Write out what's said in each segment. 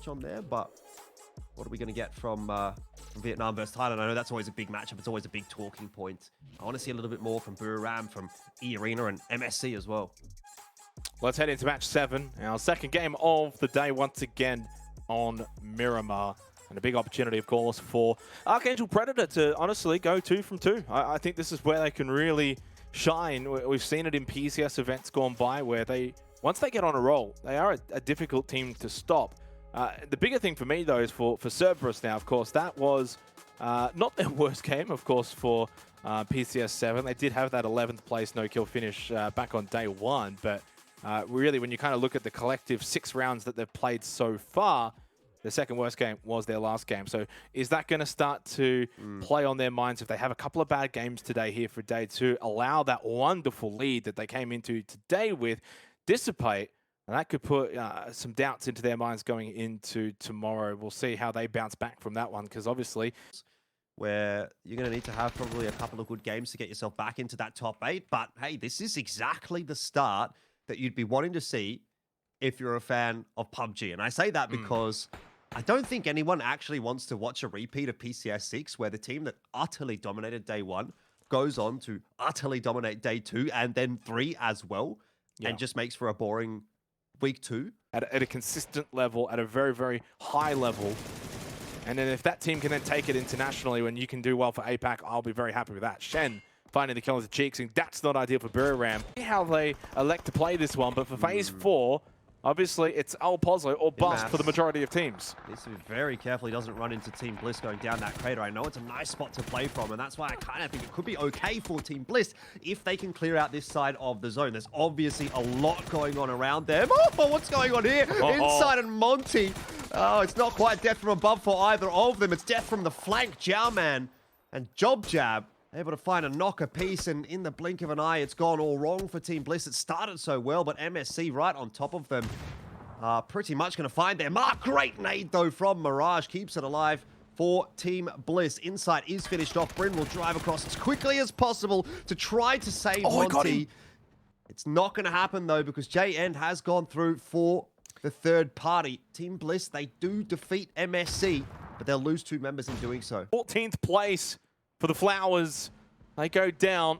on there, but what are we going to get from Vietnam versus Thailand? I know that's always a big matchup. It's always a big talking point. I want to see a little bit more from Buriram, from E-Arena and MSC as well. Let's head into match 7, our second game of the day once again on Miramar. And a big opportunity, of course, for Archangel Predator to honestly go 2 from 2. I think this is where they can really shine. We've seen it in PCS events gone by where once they get on a roll, they are a difficult team to stop. The bigger thing for me, though, is for Cerberus now, of course. That was not their worst game, of course, for PCS7. They did have that 11th place no-kill finish back on day 1, but really, when you kind of look at the collective 6 rounds that they've played so far, the second worst game was their last game. So is that going to start to play on their minds if they have a couple of bad games today here for day 2, allow that wonderful lead that they came into today with dissipate? And that could put some doubts into their minds going into tomorrow. We'll see how they bounce back from that one, because obviously where you're going to need to have probably a couple of good games to get yourself back into that top 8. But hey, this is exactly the start that you'd be wanting to see if you're a fan of PUBG. And I say that because I don't think anyone actually wants to watch a repeat of PCS 6 where the team that utterly dominated day 1 goes on to utterly dominate day 2 and then 3 as well, and just makes for a boring week 2. At a consistent level, at a very, very high level. And then if that team can then take it internationally when you can do well for APAC, I'll be very happy with that. Shen finding the kill on the cheeks, and that's not ideal for Buriram. See how they elect to play this one, but for phase 4, obviously, it's Alpozo or bust for the majority of teams. Needs to be very careful he doesn't run into Team Bliss going down that crater. I know it's a nice spot to play from, and that's why I kind of think it could be okay for Team Bliss if they can clear out this side of the zone. There's obviously a lot going on around them. Oh, what's going on here? Inside and Monty. Oh, it's not quite death from above for either of them. It's death from the flank. Jowman and Job Jab able to find a knock apiece, and in the blink of an eye, it's gone all wrong for Team Bliss. It started so well, but MSC right on top of them. Pretty much going to find their mark. Great nade, though, from Mirage. Keeps it alive for Team Bliss. Insight is finished off. Bryn will drive across as quickly as possible to try to save Monty. It's not going to happen, though, because J-End has gone through for the third party. Team Bliss, they do defeat MSC, but they'll lose 2 members in doing so. 14th place for the Flowers. They go down.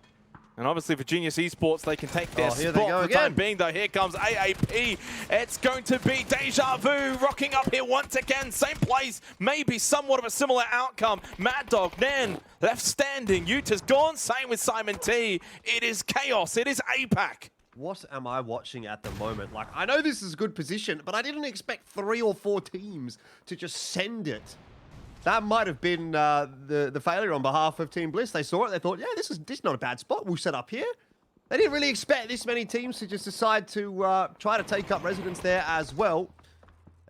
And obviously for Genius Esports, they can take their spot for the time being, though. Here comes AAP. It's going to be Deja Vu rocking up here once again. Same place, maybe somewhat of a similar outcome. Mad Dog, Nan, left standing. Yuta's gone. Same with Simon T. It is chaos. It is APAC. What am I watching at the moment? Like, I know this is a good position, but I didn't expect 3 or 4 teams to just send it. That might have been the failure on behalf of Team Bliss. They saw it, they thought, yeah, this is not a bad spot. We'll set up here. They didn't really expect this many teams to just decide to try to take up residence there as well.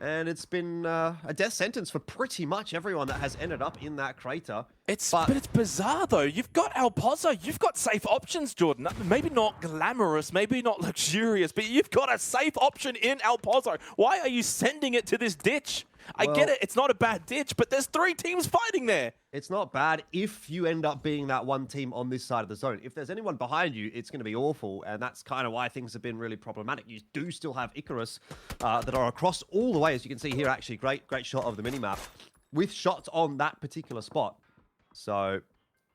And it's been a death sentence for pretty much everyone that has ended up in that crater. But it's bizarre, though. You've got Alpozo. You've got safe options, Jordan. Maybe not glamorous, maybe not luxurious, but you've got a safe option in Alpozo. Why are you sending it to this ditch? I get it, it's not a bad ditch, but there's 3 teams fighting there. It's not bad if you end up being that one team on this side of the zone. If there's anyone behind you, it's going to be awful, and that's kind of why things have been really problematic. You do still have Icarus that are across all the way, as you can see here, actually. Great shot of the minimap with shots on that particular spot. So,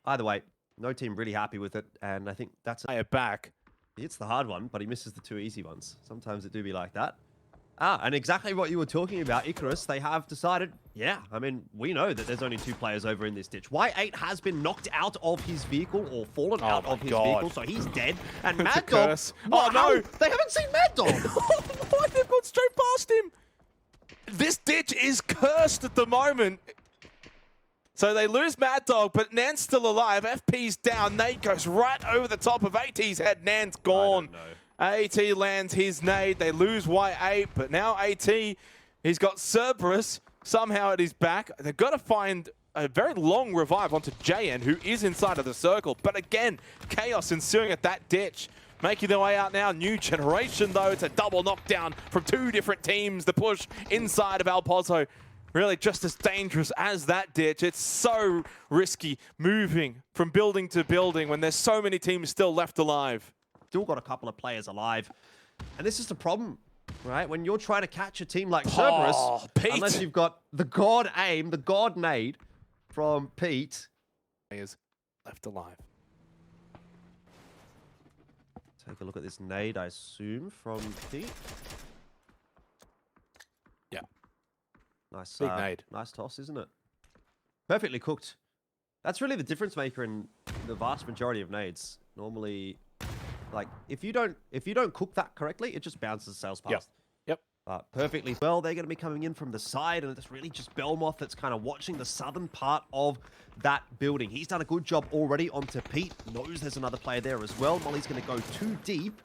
either way, no team really happy with it, and I think that's it. Back. He hits the hard one, but he misses the 2 easy ones. Sometimes it do be like that. And exactly what you were talking about, Icarus, they have decided, yeah, I mean, we know that there's only 2 players over in this ditch. Y8 has been knocked out of his vehicle, or fallen out of his vehicle, so he's dead. And Mad Dog, oh no, they haven't seen Mad Dog. Why they've gone straight past him? This ditch is cursed at the moment. So they lose Mad Dog, but Nan's still alive. FP's down. Nate goes right over the top of AT's head. Nan's gone. AT lands his nade. They lose Y8, but now AT, he's got Cerberus somehow at his back. They've got to find a very long revive onto JN, who is inside of the circle. But again, chaos ensuing at that ditch. Making their way out now. New generation, though. It's a double knockdown from 2 different teams. The push inside of Alpozo. Really just as dangerous as that ditch. It's so risky moving from building to building when there's so many teams still left alive. Still got a couple of players alive. And this is the problem right? When you're trying to catch a team like Cerberus, unless you've got the god aim, the god nade from Pete. He is left alive. Take a look at this nade, I assume, from Pete. Yeah. Nice, big nade. Nice toss, isn't it? Perfectly cooked. That's really the difference maker in the vast majority of nades. Normally, like if you don't cook that correctly, it just bounces sails past. Yep. Perfectly well. They're going to be coming in from the side, and it's really just Belmoth that's kind of watching the southern part of that building. He's done a good job already onto Pete. Knows there's another player there as well. Molly's going to go too deep.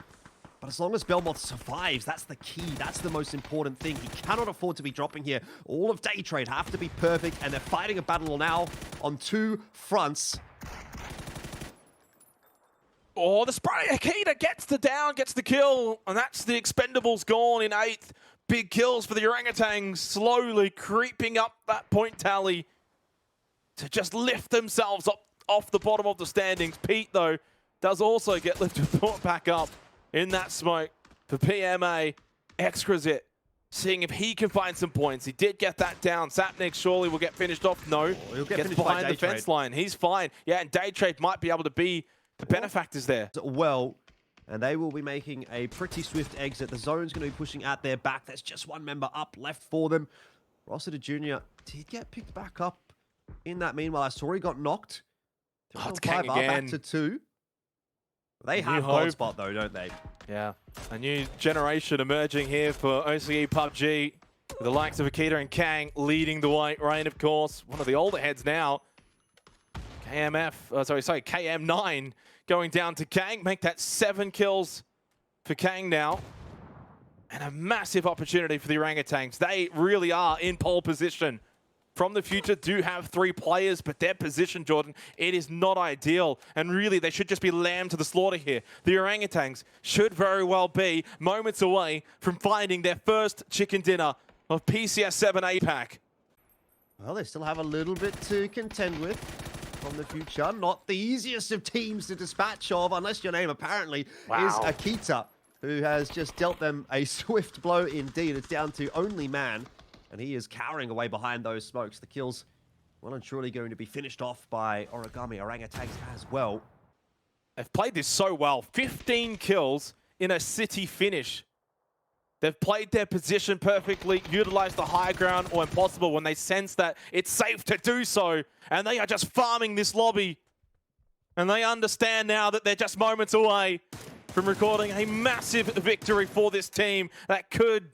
But as long as Belmoth survives, that's the key. That's the most important thing. He cannot afford to be dropping here. All of Day Trade have to be perfect, and they're fighting a battle now on two fronts. Oh, the spray Akita gets the down, gets the kill, and that's the Expendables gone in 8th. Big kills for the Orangutans, slowly creeping up that point tally to just lift themselves up off the bottom of the standings. Pete, though, does also get lifted back up in that smoke for PMA. Exquisite, seeing if he can find some points. He did get that down. Sapnik surely will get finished off. No, he'll get gets behind the fence line. He's fine. Yeah, and Day Trade might be able to be the benefactors there. Well, and they will be making a pretty swift exit. The zone's going to be pushing at their back. There's just one member up left for them. Rossiter Jr. did get picked back up in that meanwhile. I saw he got knocked. It's Kang again. Back to 2. They have God spot though, don't they? Yeah. A new generation emerging here for OCE PUBG. With the likes of Akita and Kang leading the white rain, of course. One of the older heads now. KM9 going down to Kang. Make that 7 kills for Kang now. And a massive opportunity for the Orangutans. They really are in pole position. From the future do have 3 players, but their position, Jordan, it is not ideal. And really, they should just be lamb to the slaughter here. The Orangutans should very well be moments away from finding their first chicken dinner of PCS7 APAC. Well, they still have a little bit to contend with from the future. Not the easiest of teams to dispatch of, unless your name apparently is Akita, who has just dealt them a swift blow indeed. It's down to only man, and he is cowering away behind those smokes. The kills well and truly going to be finished off by Origami Orangutans as well. They've played this so well. 15 kills in a city finish. They've played their position perfectly, utilized the high ground or impossible when they sense that it's safe to do so. And they are just farming this lobby. And they understand now that they're just moments away from recording a massive victory for this team that could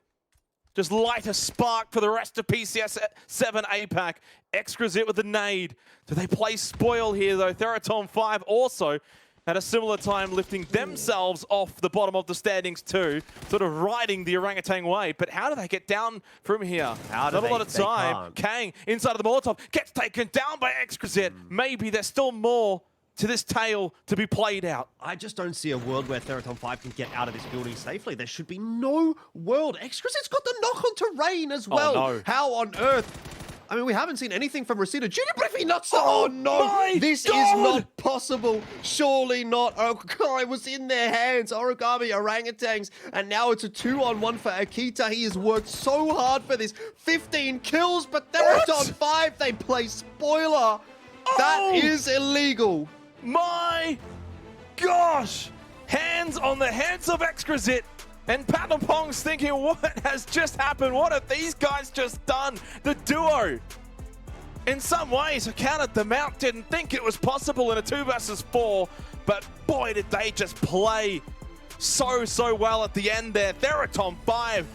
just light a spark for the rest of PCS7 APAC. Exquisite with the nade. Do they play spoil here though? Theraton 5 also at a similar time lifting themselves off the bottom of the standings too, sort of riding the orangutan way. But how do they get down from here? Not a lot of time. Kang inside of the Molotov gets taken down by Exquisite. Maybe there's still more to this tale to be played out. I just don't see a world where Theraton 5 can get out of this building safely. There should be no world. Exquisite's got the knock on terrain as well. Oh, no. How on earth? I mean, we haven't seen anything from Rosita Jr., but if he knocks it, oh no, this is not possible. Surely not. Oh, God, it was in their hands. Origami Orangutans, and now it's a 2-on-1 for Akita. He has worked so hard for this. 15 kills, but Theraton 5, they play spoiler. That is illegal. My gosh! Hands on the heads of Exquisite. And Patapong's thinking, what has just happened? What have these guys just done? The duo. In some ways, I counted them out. Didn't think it was possible in a 2 versus 4. But boy, did they just play so well at the end there. Theraton 5